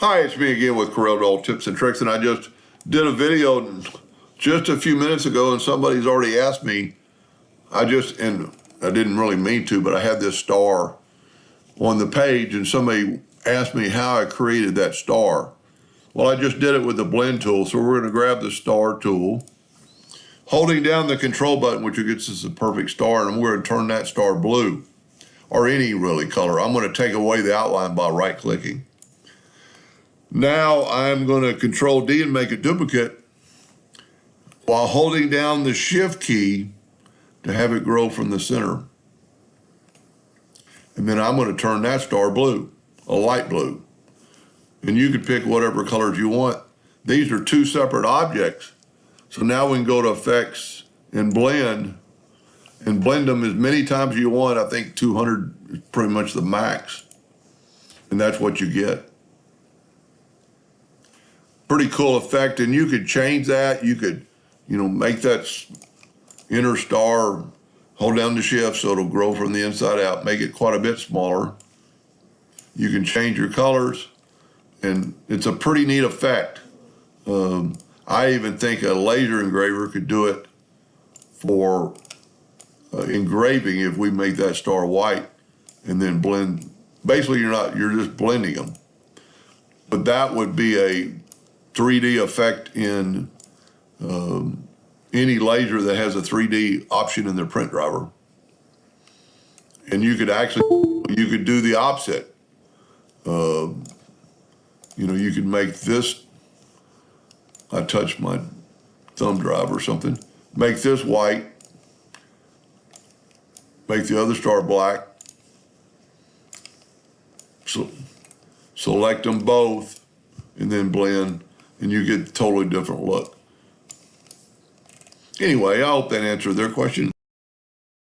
Hi, it's me again with Corel Tips and Tricks, and I just did a video just a few minutes ago, and somebody's already asked me. And I didn't really mean to, but I had this star on the page, and somebody asked me how I created that star. Well, I just did it with the blend tool, so we're going to grab the star tool, holding down the control button, which gets us a perfect star, and we're going to turn that star blue, or any really color. I'm going to take away the outline by right-clicking. Now I'm going to Control D and make a duplicate while holding down the Shift key to have it grow from the center. And then I'm going to turn that star blue, a light blue. And you can pick whatever colors you want. These are two separate objects. So now we can go to Effects and blend them as many times as you want. I think 200 is pretty much the max. And that's what you get. Pretty cool effect, and you could change that. You could, make that inner star, hold down the Shift so it'll grow from the inside out, make it quite a bit smaller. You can change your colors, and it's a pretty neat effect. I even think a laser engraver could do it for engraving if we make that star white and then blend. Basically, you're just blending them. But that would be a 3D effect in any laser that has a 3D option in their print driver. And you could do the opposite. You could make this, I touched my thumb drive or something, make this white, make the other star black, so select them both, and then blend, and you get a totally different look. Anyway, I hope that answered their question.